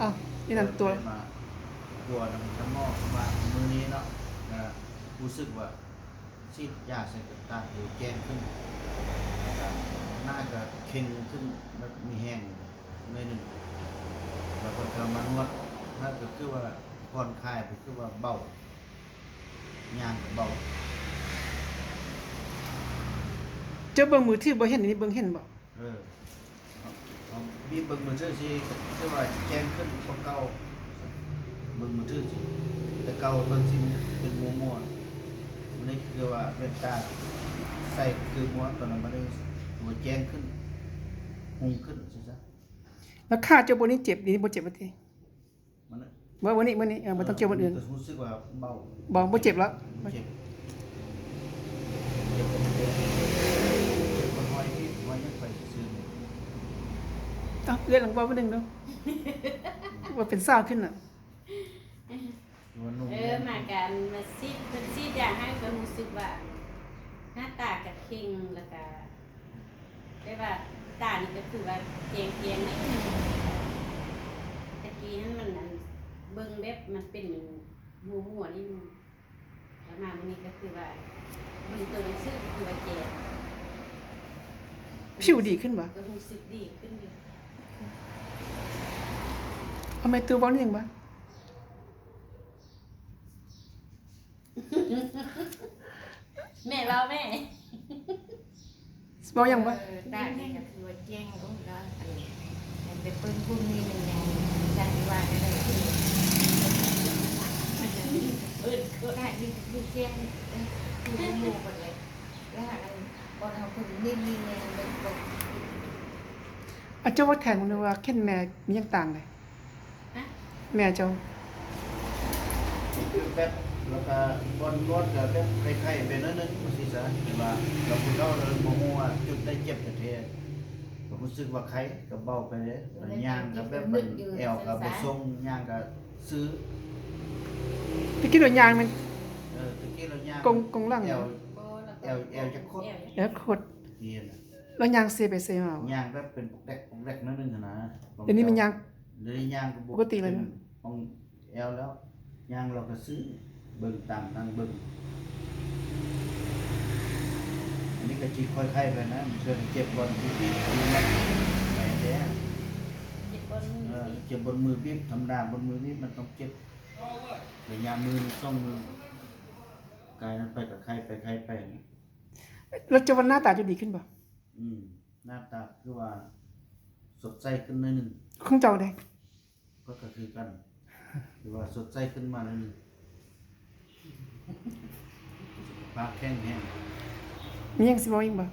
อ้าวนี่นั่นตัวมาตัวน้ำหม้อมามือนี้เนาะรู้สึกว่าซีดยาใส่กับตาหรือแกงขึ้นน่าจะเค็งขึ้นแล้วมีแห้งในหนึ่งแล้วก็จะมานวดถ้าก็คือว่าผ่อนคลายก็คือว่าเบาย่างเบา เจ้าเบิ่งมือที่บ่เห็นนี่เบิ่งเห็นบ่เออเอามีเบิ่งมือถือสิคือว่าแจ้งขึ้นกว่าเก่าเบิ่งมือถือสิแต่เก่าเบิ่งสิเป็นมัวๆมันนี่คือว่าเป็นตาใส่คือมัวตอนนั้นมันเลยตัวแจ้งขึ้นหุงขึ้นสิซะแล้วข้าเจ้าบ่นี่เจ็บนี่บ่เจ็บบ่ติมันวันนี้บ่ต้องเจ็บวันอื่นรู้สึกว่าเบาบ่เจ็บแล้วเจ็บเจ็บมันห้อยนี่ห้อยยังไปซื่ออ้าวเอื้อนหลังบ่นึงเนาะว่าเป็นซ่าขึ้นน่ะมันนุ่มมากันมาซีดอย่างให้ก็รู้สึกว่าหน้าตากับเข่งแล้วก็ได้ว่าตานี่ก็คือว่าเจียงนิดนึงตะกี้นั้นมันเบิ่งแบบมันเป็นหัวนี่แล้วมาวันนี้ก็คือว่ามันตัวหนังสือคือว่าเจียงผิวดีขึ้นบ่ก็รู้สึกดีขึ้นอยู่ ทำไมตัวบ่นี่ยังบ่แม่เราแม่บ่ยังบ่ได้นี่ก็คือว่าแจ้งก็แล้วอันเป็นปืนพุ่นนี่มันยังได้ว่าอะไรคือได้ดีแจ้งคือหมู่หมดเลยแล้วอะไรพอเราคนนิ่มๆเนี่ยมันตกอาเจ้าว่าแทนมันว่าเข็นแม่มีหยังต่างเลยแม่เจ้าคือแบบแล้วก็บนรถก็แบบคล้ายๆเป็นนั่นนึงสิซะแต่ว่าเราพูดเราบ่ฮู้ว่าจุดได้เจ็บแต่แท้ก็รู้สึกว่าไข้ก็เบาไปเลยย่างก็แบบมันแอวก็บ่ทรงย่างก็ซื้อตะกี้รถยางมันตะกี้เราย่างกงหลังแอวจะคดแล้วขดเนียนแล้วยางเซไปเซมาย่างแบบเป็นแรกนั่นนึงนะเดี๋ยวนี้มันยางเดี๋ยวนี้ย่างก็ปกติเลยนะของแอวแล้วย่างเราก็ซื้อเบิ่งตามนั่งเบิ่งอันนี้ก็จีค่อยๆไปนะมันเจ็บบนที่มันไหนแท้เจ็บบนมือบีบธรรมดาบนมือบีบมันต้องเจ็บระยะมือส่องมือกายนั้นไปกับใครไปแล้วเจ้าวันหน้าตาจะดีขึ้นบ่หน้าตาคือว่าสดใสขึ้นหน่อยนึงของเจ้าได้ก็คือกันหรือว่าสดใสขึ้นมาหน่อยนึงปากแข็งแห้งมีหยังสิบ่อีกบ่